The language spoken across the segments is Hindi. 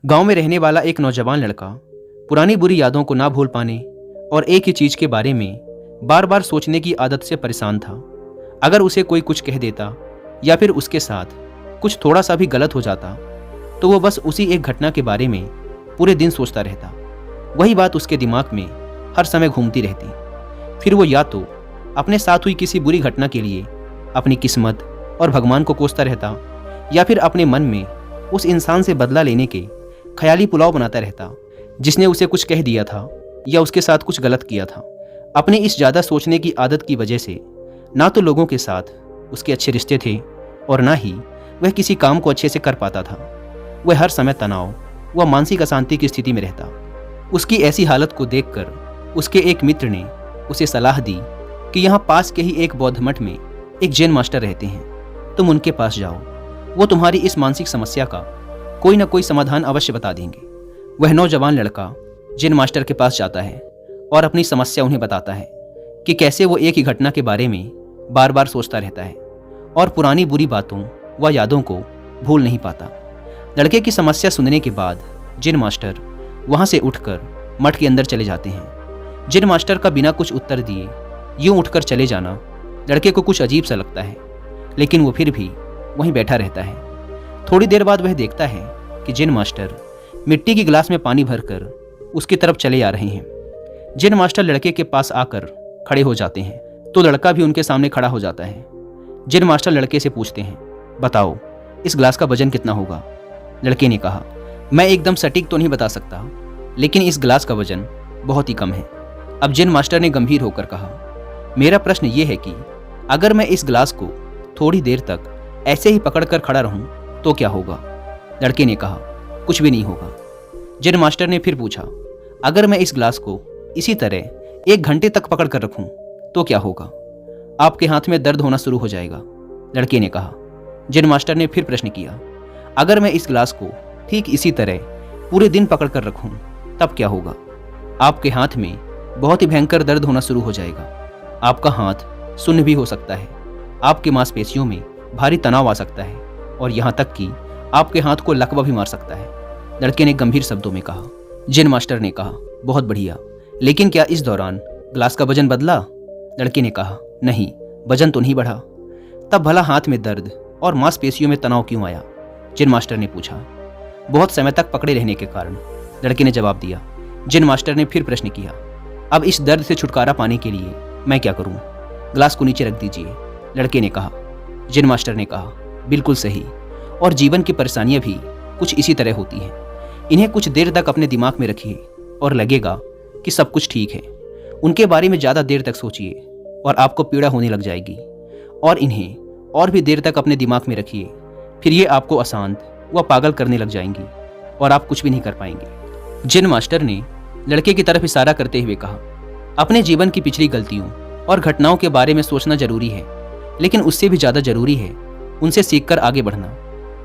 गांव में रहने वाला एक नौजवान लड़का पुरानी बुरी यादों को ना भूल पाने और एक ही चीज के बारे में बार बार सोचने की आदत से परेशान था। अगर उसे कोई कुछ कह देता या फिर उसके साथ कुछ थोड़ा सा भी गलत हो जाता तो वो बस उसी एक घटना के बारे में पूरे दिन सोचता रहता। वही बात उसके दिमाग में हर समय घूमती रहती। फिर वो या तो अपने साथ हुई किसी बुरी घटना के लिए अपनी किस्मत और भगवान को कोसता रहता या फिर अपने मन में उस इंसान से बदला लेने के ख्याली पुलाव बनाता रहता जिसने उसे कुछ कह दिया था या उसके साथ कुछ गलत किया था। अपने इस ज़्यादा सोचने की आदत की वजह से ना तो लोगों के साथ उसके अच्छे रिश्ते थे और ना ही वह किसी काम को अच्छे से कर पाता था। वह हर समय तनाव व मानसिक अशांति की स्थिति में रहता। उसकी ऐसी हालत को देखकर उसके एक मित्र ने उसे सलाह दी कि यहाँ पास के ही एक बौद्ध मठ में एक जैन मास्टर रहते हैं, तुम उनके पास जाओ, वो तुम्हारी इस मानसिक समस्या का कोई ना कोई समाधान अवश्य बता देंगे। वह नौजवान लड़का जैन मास्टर के पास जाता है और अपनी समस्या उन्हें बताता है कि कैसे वो एक ही घटना के बारे में बार बार सोचता रहता है और पुरानी बुरी बातों व यादों को भूल नहीं पाता। लड़के की समस्या सुनने के बाद जैन मास्टर वहाँ से उठकर मठ के अंदर चले जाते हैं। जैन मास्टर का बिना कुछ उत्तर दिए यूं उठकर चले जाना लड़के को कुछ अजीब सा लगता है, लेकिन वो फिर भी वहीं बैठा रहता है। थोड़ी देर बाद वह देखता है कि जैन मास्टर मिट्टी की गिलास में पानी भरकर उसकी तरफ चले आ रहे हैं। जैन मास्टर लड़के के पास आकर खड़े हो जाते हैं तो लड़का भी उनके सामने खड़ा हो जाता है। जैन मास्टर लड़के से पूछते हैं, बताओ इस गिलास का वजन कितना होगा? लड़के ने कहा, मैं एकदम सटीक तो नहीं बता सकता, लेकिन इस गिलास का वजन बहुत ही कम है। अब जैन मास्टर ने गंभीर होकर कहा, मेरा प्रश्न ये है कि अगर मैं इस गिलास को थोड़ी देर तक ऐसे ही पकड़कर खड़ा रहूं तो क्या होगा? लड़के ने कहा, कुछ भी नहीं होगा। जैन मास्टर ने फिर पूछा, अगर मैं इस गिलास को इसी तरह 1 घंटे तक पकड़ कर रखूं तो क्या होगा? आपके हाथ में दर्द होना शुरू हो जाएगा। लड़के ने कहा। जैन मास्टर ने फिर प्रश्न किया, अगर मैं इस गिलास को ठीक इसी तरह पूरे दिन पकड़ कर रखूं तब क्या होगा? आपके हाथ में बहुत ही भयंकर दर्द होना शुरू हो जाएगा। आपका हाथ सुन्न भी हो सकता है, आपके मांसपेशियों में भारी तनाव आ सकता है और यहाँ तक कि आपके हाथ को लकवा भी मार सकता है। लड़के ने गंभीर शब्दों में कहा। जैन मास्टर ने कहा, बहुत बढ़िया, लेकिन क्या इस दौरान ग्लास का वजन बदला? लड़के ने कहा, नहीं, वजन तो नहीं बढ़ा। तब भला हाथ में दर्द और मांसपेशियों में तनाव क्यों आया? जैन मास्टर ने पूछा। बहुत समय तक पकड़े रहने के कारण, लड़के ने जवाब दिया। जैन मास्टर ने फिर प्रश्न किया, अब इस दर्द से छुटकारा पाने के लिए मैं क्या करूं? ग्लास को नीचे रख दीजिए। लड़के ने कहा। जैन मास्टर ने कहा, बिल्कुल सही, और जीवन की परेशानियां भी कुछ इसी तरह होती हैं। इन्हें कुछ देर तक अपने दिमाग में रखिए और लगेगा कि सब कुछ ठीक है। उनके बारे में ज़्यादा देर तक सोचिए और आपको पीड़ा होने लग जाएगी, और इन्हें और भी देर तक अपने दिमाग में रखिए, फिर ये आपको अशांत व पागल करने लग जाएंगी और आप कुछ भी नहीं कर पाएंगे। जैन मास्टर ने लड़के की तरफ इशारा करते हुए कहा, अपने जीवन की पिछली गलतियों और घटनाओं के बारे में सोचना जरूरी है, लेकिन उससे भी ज़्यादा जरूरी है उनसे सीखकर आगे बढ़ना।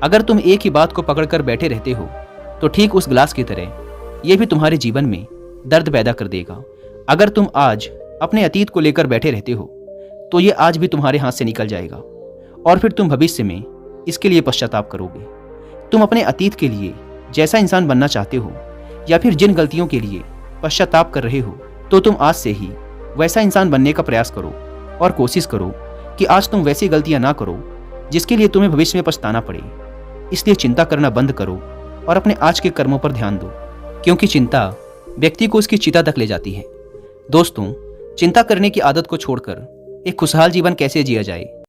अगर तुम एक ही बात को पकड़कर बैठे रहते हो तो ठीक उस ग्लास की तरह यह भी तुम्हारे जीवन में दर्द पैदा कर देगा। अगर तुम आज अपने अतीत को लेकर बैठे रहते हो तो ये आज भी तुम्हारे हाथ से निकल जाएगा और फिर तुम भविष्य में इसके लिए पश्चाताप करोगे। तुम अपने अतीत के लिए जैसा इंसान बनना चाहते हो या फिर जिन गलतियों के लिए पश्चाताप कर रहे हो, तो तुम आज से ही वैसा इंसान बनने का प्रयास करो और कोशिश करो कि आज तुम वैसी गलतियां ना करो जिसके लिए तुम्हें भविष्य में पछताना पड़े। इसलिए चिंता करना बंद करो और अपने आज के कर्मों पर ध्यान दो, क्योंकि चिंता व्यक्ति को उसकी चिता तक ले जाती है। दोस्तों, चिंता करने की आदत को छोड़कर एक खुशहाल जीवन कैसे जिया जाए,